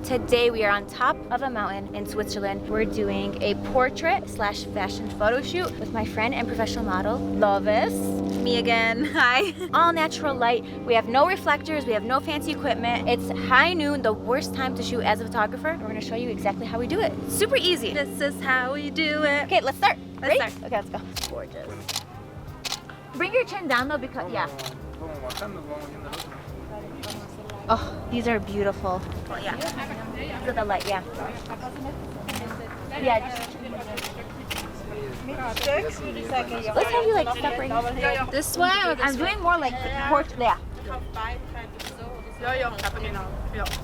Today we are on top of a mountain in Switzerland. We're doing a portrait slash fashion photo shoot with my friend and professional model, Lovis. Me again, hi. All natural light. We have no reflectors, we have no fancy equipment. It's high noon, the worst time to shoot as a photographer. We're gonna show you exactly how we do it. Super easy. This is how we do it. Okay, let's start. Let's Ready? start. Okay, let's go. Gorgeous. Bring your chin down though, because, yeah. Oh, these are beautiful. Oh, yeah. Look at the light, yeah. Yeah, just... Let's have you like step right here. This way or this I'm way? doing more like portrait, yeah.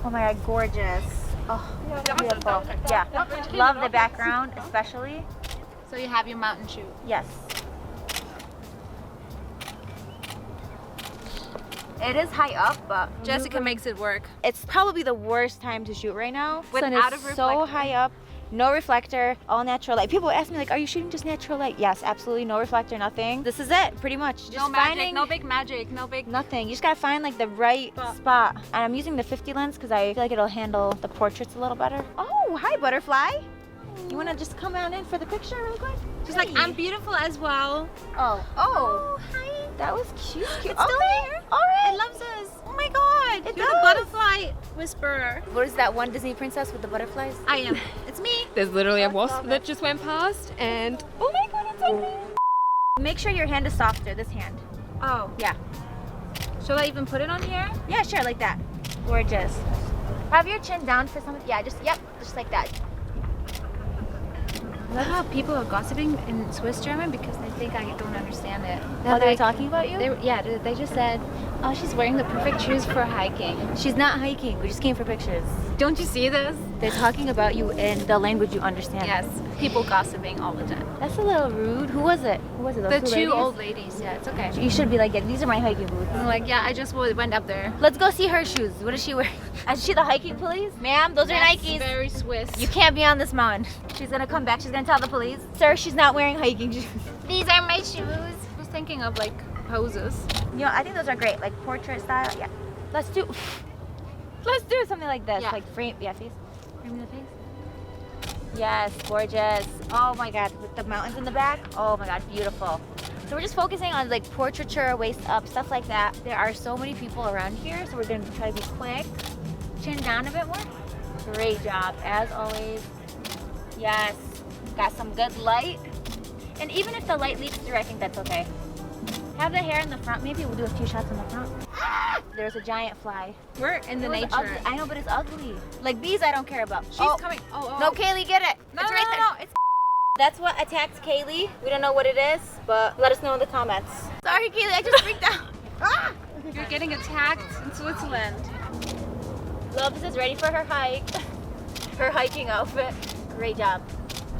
Oh my god, gorgeous. Oh, beautiful. Yeah. Love the background, especially. So you have your mountain shoot. Yes. It is high up, but Jessica makes it work. it's probably the worst time to shoot right now. Without Sun a is reflector. so high up, no reflector, all natural light. People ask me like, are you shooting just natural light? Yes, absolutely, no reflector, nothing. This is it, pretty much. Just No magic, finding no big magic, no big... nothing. You just gotta find like the right spot. And I'm using the 50 lens because I feel like it'll handle the portraits a little better. Oh, hi butterfly. You wanna just come on in for the picture real quick? She's like, I'm beautiful as well. Oh, Hi. that was cute. It's still Okay, there. all right. It loves us. Oh my god. It You're does. the butterfly whisperer. What is that one Disney princess with the butterflies? I am. It's me. There's literally a wasp that just went past, and oh my god, it's on me. Make sure your hand is softer, this hand. Oh. Yeah. Should I even put it on here? Yeah, sure, like that. Gorgeous. Have your chin down for some, yeah, just like that. I love how people are gossiping in Swiss German because they think I don't understand it. Oh, they're talking about you? They just said, oh, she's wearing the perfect shoes for hiking. She's not hiking, we just came for pictures. Don't you see this? They're talking about you in the language you understand. Yes, people gossiping all the time. That's a little rude. Who was it? Who was it? The Those two ladies? old ladies, yeah, it's okay. You should be like, yeah, these are my hiking boots. I'm like, yeah, I just went up there. Let's go see her shoes. What is she wearing? Is she the hiking police? Ma'am, those are That's Nikes. very Swiss. You can't be on this mountain. She's gonna come back. She's gonna tell the police. Sir, she's not wearing hiking shoes. These are my shoes. I was thinking of like poses. You know, I think those are great, like portrait style. Yeah. Let's do something like this, Yeah. like frame. Yeah, face. Frame the face. Yes, gorgeous. Oh my God, with the mountains in the back. Oh my God, beautiful. So we're just focusing on like portraiture, waist up, stuff like that. There are so many people around here, so we're gonna try to be quick. Chin down a bit more. Great job, as always. Yes, got some good light. And even if the light leaks through, I think that's okay. Have the hair in the front. Maybe we'll do a few shots in the front. There's a giant fly. We're in the It was nature. ugly. I know, but it's ugly. Like these, I don't care about. She's Oh, coming. Oh. no, Kaylee, get it. No, it's no, right no, there. no. It's That's what attacked Kaylee. We don't know what it is, but let us know in the comments. Sorry, Kaylee, I just freaked out. Ah! You're getting attacked in Switzerland. Loves is ready for her hike. Her hiking outfit. Great job.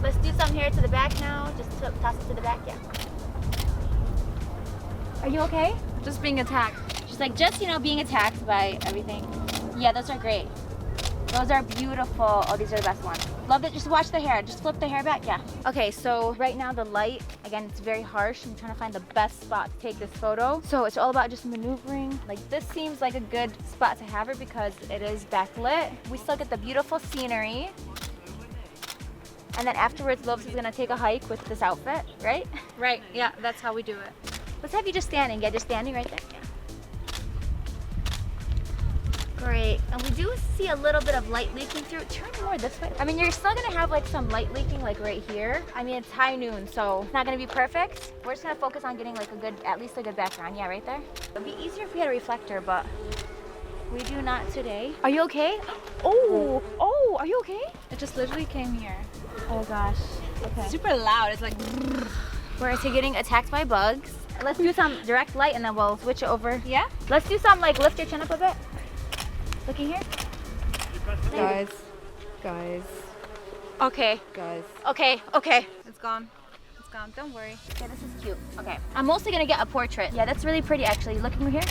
Let's do some hair to the back now. Just toss it to the back, yeah. Are you okay? Just being attacked. She's like, just, you know, being attacked by everything. Yeah, those are great. Those are beautiful. Oh, these are the best ones. Love it. Just watch the hair. Just flip the hair back. Yeah. Okay, so right now the light, again, it's very harsh. I'm trying to find the best spot to take this photo. So it's all about just maneuvering. Like this seems like a good spot to have her because it is backlit. We still get the beautiful scenery. And then afterwards, Loves is gonna take a hike with this outfit, right? Right. Yeah, that's how we do it. Let's have you just standing. Yeah, just standing right there. Yeah. Great. And we do see a little bit of light leaking through. Turn more this way. I mean, you're still gonna have like some light leaking like right here. I mean, it's high noon, so it's not gonna be perfect. We're just gonna focus on getting like a good, at least a good background. Yeah, right there. It'd be easier if we had a reflector, but we do not today. Are you okay? Oh, are you okay? It just literally came here. Oh gosh. Okay. Super loud. It's like. We're actually getting attacked by bugs. Let's do some direct light and then we'll switch it over. Yeah? Let's do some like lift your chin up a bit. Looking here. Guys. Okay. Guys. Okay. It's gone. It's gone. Don't worry. Okay, this is cute. Okay. I'm mostly gonna get a portrait. Yeah, that's really pretty actually. Looking here.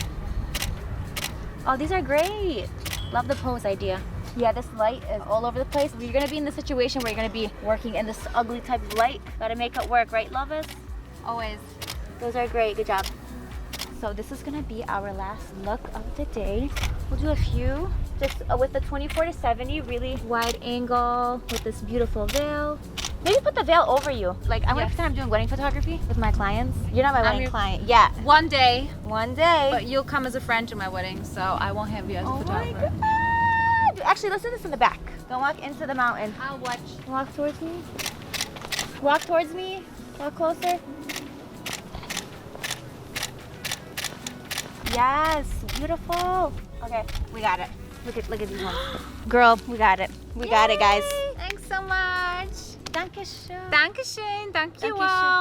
Oh, these are great. Love the pose idea. Yeah, this light is all over the place. You're gonna be in the situation where you're gonna be working in this ugly type of light. Gotta make it work, right, Lovis? Always. Those are great. Good job. So this is gonna be our last look of the day. We'll do a few just with the 24 to 70, really wide angle with this beautiful veil. Maybe put the veil over you. Like, I'm gonna pretend I'm doing wedding photography with my clients. You're not my wedding client yet. One day, One day. but you'll come as a friend to my wedding, so I won't have you as a Oh my photographer. God. Actually, let's do this in the back. Don't walk into the mountain. I'll watch. Walk towards me. Walk towards me. Walk closer. Yes, beautiful. Okay, we got it. Look at these ones. Girl, we got it. We got it, guys. Thanks so much. Dankeschön. Dankeschön. Danke you Dankeschön. all.